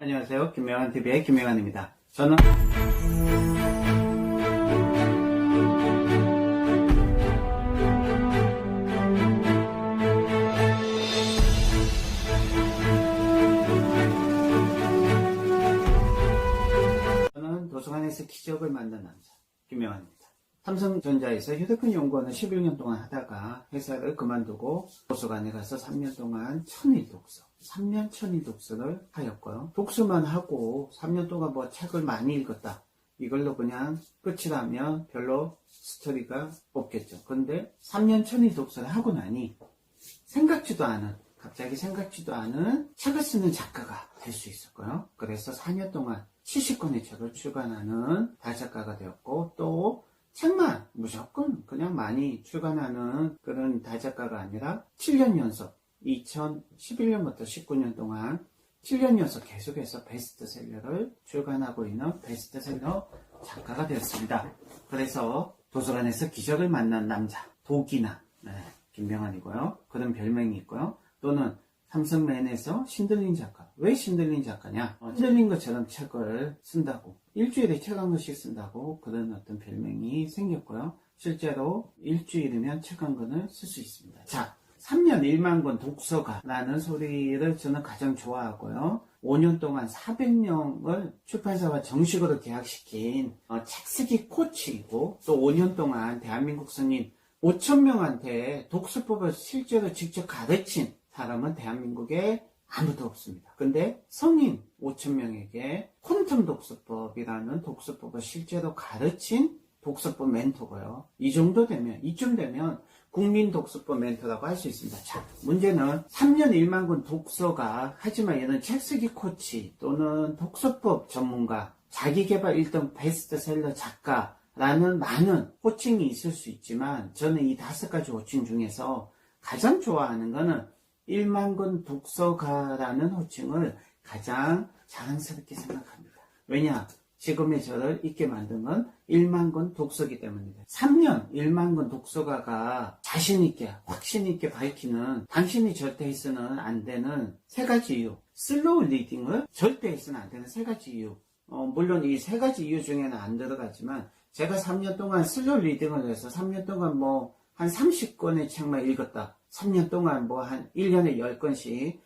안녕하세요. 김명환TV의 김명환입니다. 저는 도서관에서 기적을 만든 남자 김명환입니다. 삼성전자에서 휴대폰 연구원을 11년 동안 하다가 회사를 그만두고 도서관에 가서 3년 동안 천일 독서 3년 천일 독서를 하였고요. 독서만 하고 3년 동안 뭐 책을 많이 읽었다, 이걸로 그냥 끝이라면 별로 스토리가 없겠죠. 그런데 3년 천일 독서를 하고 나니 갑자기 생각지도 않은 책을 쓰는 작가가 될 수 있었고요. 그래서 4년 동안 70권의 책을 출간하는 다작가가 되었고, 또 책만 무조건 그냥 많이 출간하는 그런 다작가가 아니라 7년 연속 2011년부터 19년 동안 7년 연속 계속해서 베스트셀러를 출간하고 있는 베스트셀러 작가가 되었습니다. 그래서 도서관에서 기적을 만난 남자 도기나 김명환이고요. 그런 별명이 있고요. 또는 삼성맨에서 신들린 작가. 왜 신들린 작가냐? 신들린 것처럼 책을 쓴다고, 일주일에 책 한 권씩 쓴다고 그런 어떤 별명이 생겼고요. 실제로 일주일이면 책 한 권을 쓸 수 있습니다. 자, 3년 1만 권 독서가라는 소리를 저는 가장 좋아하고요. 5년 동안 400명을 출판사와 정식으로 계약시킨 책쓰기 코치이고, 또 5년 동안 대한민국 성인 5,000명한테 독서법을 실제로 직접 가르친 사람은 대한민국에 아무도 없습니다. 근데 성인 5,000명에게 퀀텀 독서법이라는 독서법을 실제로 가르친 독서법 멘토고요. 이쯤 되면 국민 독서법 멘토라고 할 수 있습니다. 자, 문제는 3년 1만 권 독서가, 하지만 얘는 책쓰기 코치 또는 독서법 전문가, 자기개발 1등 베스트셀러 작가라는 많은 호칭이 있을 수 있지만, 저는 이 5가지 호칭 중에서 가장 좋아하는 거는 1만 권 독서가라는 호칭을 가장 자랑스럽게 생각합니다. 왜냐? 지금의 저를 있게 만든 건 1만 권 독서기 때문입니다. 3년 1만 권 독서가가 자신있게, 확신있게 밝히는, 당신이 절대 해서는 안 되는 3가지 이유. 슬로우 리딩을 절대 해서는 안 되는 3가지 이유. 물론 이 3가지 이유 중에는 안 들어가지만, 제가 3년 동안 슬로우 리딩을 해서 3년 동안 한 30권의 책만 읽었다, 3년 동안 한 1년에 10권씩,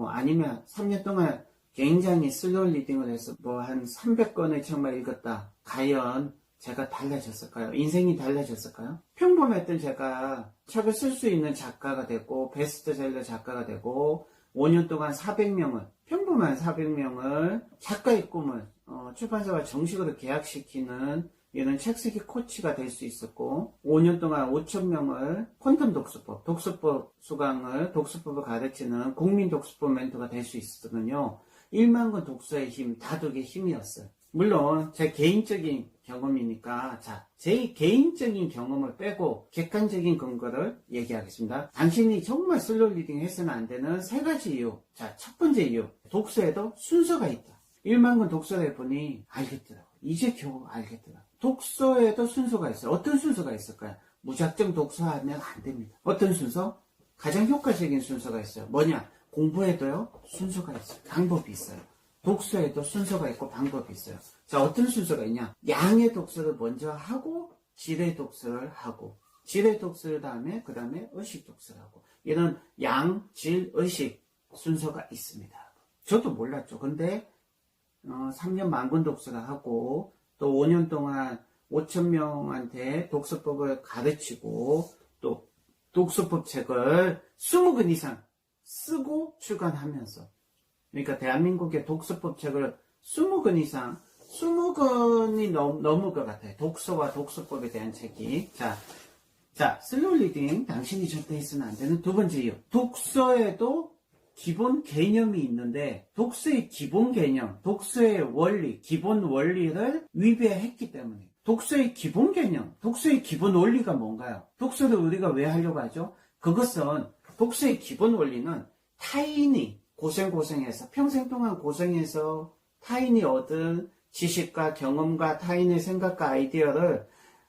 아니면 3년 동안 굉장히 슬로우 리딩을 해서 한 300권의 책만 읽었다. 과연 제가 달라졌을까요? 인생이 달라졌을까요? 평범했던 제가 책을 쓸 수 있는 작가가 되고, 베스트셀러 작가가 되고, 5년 동안 평범한 400명을 작가의 꿈을 출판사와 정식으로 계약시키는 이런 책쓰기 코치가 될 수 있었고, 5년 동안 5,000명을 퀀텀 독서법 수강을, 독서법을 가르치는 국민 독서법 멘토가 될 수 있었거든요. 1만 권 독서의 힘, 다독의 힘이었어요. 물론 제 개인적인 경험이니까, 제 개인적인 경험을 빼고 객관적인 근거를 얘기하겠습니다. 당신이 정말 슬로우 리딩 해서는 안 되는 3가지 이유. 첫 번째 이유. 독서에도 순서가 있다. 1만 권 독서를 해보니 알겠더라고. 이제 겨우 알겠더라고. 독서에도 순서가 있어요. 어떤 순서가 있을까요? 무작정 독서하면 안 됩니다. 어떤 순서? 가장 효과적인 순서가 있어요. 뭐냐? 공부에도요, 순서가 있어요. 방법이 있어요. 독서에도 순서가 있고 방법이 있어요. 자, 어떤 순서가 있냐? 양의 독서를 먼저 하고, 질의 독서를 하고, 질의 독서를 그 다음에 의식 독서를 하고, 이런 양, 질, 의식 순서가 있습니다. 저도 몰랐죠. 근데 3년 1만 권 독서를 하고, 또 5년 동안 5,000명한테 독서법을 가르치고, 또 독서법 책을 20권 이상 쓰고 출간하면서, 그러니까 대한민국의 독서법 책을 20권 이상, 20권이 넘을 것 같아요. 독서와 독서법에 대한 책이. 자, 슬로우 리딩, 당신이 절대 해서는 안 되는 2번째 이유. 독서에도 기본 개념이 있는데, 독서의 기본 개념, 독서의 원리, 기본 원리를 위배했기 때문에. 독서의 기본 개념, 독서의 기본 원리가 뭔가요? 독서를 우리가 왜 하려고 하죠? 그것은, 독서의 기본 원리는 타인이 고생해서, 평생 동안 고생해서 타인이 얻은 지식과 경험과 타인의 생각과 아이디어를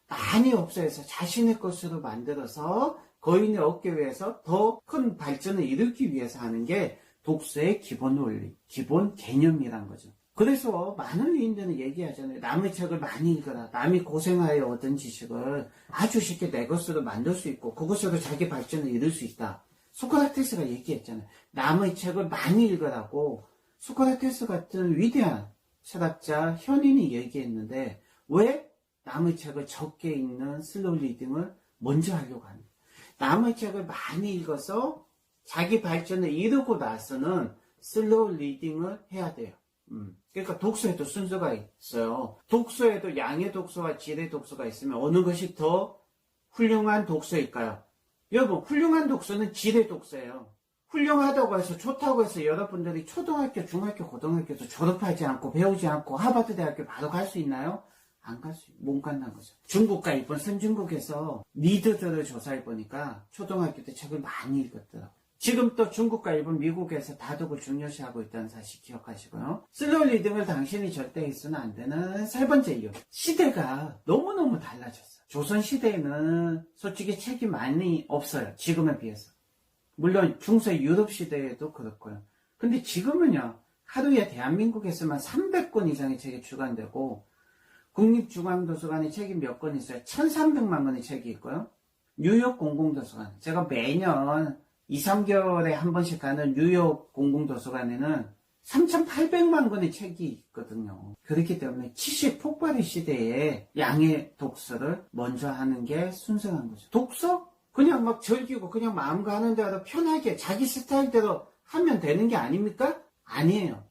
많이 흡수해서 자신의 것으로 만들어서 거인이 얻기 위해서 더 큰 발전을 일으키기 위해서 하는 게 독서의 기본 원리, 기본 개념이란 거죠. 그래서 많은 위인들은 얘기하잖아요. 남의 책을 많이 읽어라. 남이 고생하여 얻은 지식을 아주 쉽게 내 것으로 만들 수 있고 그것으로 자기 발전을 이룰 수 있다. 소크라테스가 얘기했잖아요. 남의 책을 많이 읽으라고 소크라테스 같은 위대한 철학자, 현인이 얘기했는데 왜 남의 책을 적게 읽는 슬로우 리딩을 먼저 하려고 합니다. 남의 책을 많이 읽어서 자기 발전을 이루고 나서는 슬로우 리딩을 해야 돼요. 그러니까 독서에도 순서가 있어요. 독서에도 양의 독서와 질의 독서가 있으면 어느 것이 더 훌륭한 독서일까요? 여러분, 훌륭한 독서는 질의 독서예요. 훌륭하다고 해서 좋다고 해서 여러분들이 초등학교, 중학교, 고등학교도 졸업하지 않고 배우지 않고 하버드 대학교 바로 갈 수 있나요? 못 간다는 거죠. 중국과 일본 선진국에서 리더들을 조사해 보니까 초등학교 때 책을 많이 읽었더라고요. 지금 또 중국과 일본, 미국에서 다독을 중요시하고 있다는 사실 기억하시고요. 슬로우 리딩을 당신이 절대 있으면 안 되는 세 번째 이유. 시대가 너무너무 달라졌어요. 조선 시대에는 솔직히 책이 많이 없어요. 지금에 비해서. 물론 중세 유럽 시대에도 그렇고요. 근데 지금은요. 하루에 대한민국에서만 300권 이상의 책이 출간되고 국립중앙도서관에 책이 몇 권 있어요. 1300만 권의 책이 있고요. 뉴욕 공공도서관. 제가 매년 2, 3개월에 한 번씩 가는 뉴욕 공공도서관에는 3800만 권의 책이 있거든요. 그렇기 때문에 지식 폭발의 시대에 양의 독서를 먼저 하는 게 순수한 거죠. 독서? 그냥 막 즐기고 그냥 마음 가는 대로 편하게 자기 스타일대로 하면 되는 게 아닙니까? 아니에요.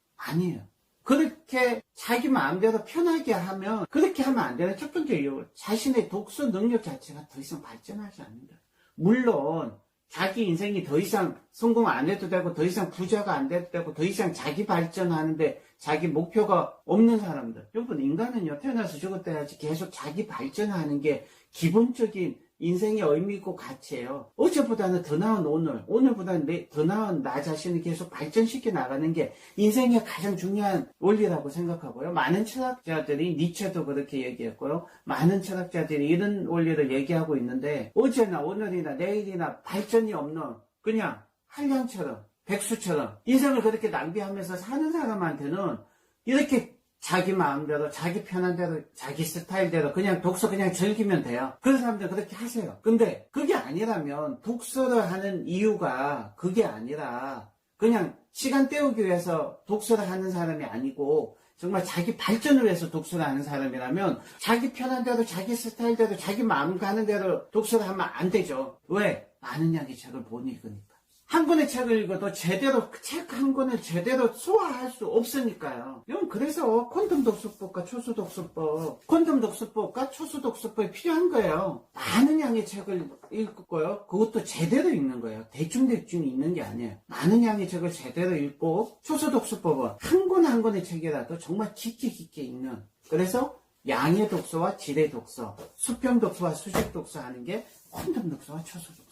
그렇게 자기 마음대로 편하게 하면 그렇게 하면 안 되는 첫 번째 이유. 자신의 독서 능력 자체가 더 이상 발전하지 않는다. 물론 자기 인생이 더 이상 성공 안 해도 되고 더 이상 부자가 안 돼도 되고 더 이상 자기 발전하는데 자기 목표가 없는 사람들. 여러분 인간은요 태어나서 죽을 때까지 계속 자기 발전하는 게 기본적인 인생의 의미고 가치예요. 어제보다는 더 나은 오늘, 오늘보다는 더 나은 나 자신을 계속 발전시켜 나가는 게 인생의 가장 중요한 원리라고 생각하고요. 많은 철학자들이 니체도 그렇게 얘기했고요. 많은 철학자들이 이런 원리를 얘기하고 있는데 어제나 오늘이나 내일이나 발전이 없는 그냥 한량처럼 백수처럼 인생을 그렇게 낭비하면서 사는 사람한테는 이렇게 자기 마음대로, 자기 편한 대로, 자기 스타일대로 그냥 독서 그냥 즐기면 돼요. 그런 사람들 그렇게 하세요. 근데 그게 아니라면 독서를 하는 이유가 그게 아니라 그냥 시간 때우기 위해서 독서를 하는 사람이 아니고 정말 자기 발전을 위해서 독서를 하는 사람이라면 자기 편한 대로, 자기 스타일대로, 자기 마음 가는 대로 독서를 하면 안 되죠. 왜? 많은 양의 책을 못 읽으니까. 한 권의 책을 읽어도 제대로 책 한 권을 제대로 소화할 수 없으니까요. 여러분 그래서 퀀텀 독서법과 초수 독서법, 퀀텀 독서법과 초수 독서법이 필요한 거예요. 많은 양의 책을 읽고요. 그것도 제대로 읽는 거예요. 대충대충 읽는 게 아니에요. 많은 양의 책을 제대로 읽고 초수 독서법은 한 권 한 권의 책이라도 정말 깊게 읽는. 그래서 양의 독서와 질의 독서, 수평 독서와 수직 독서 하는 게 퀀텀 독서와 초수 독서.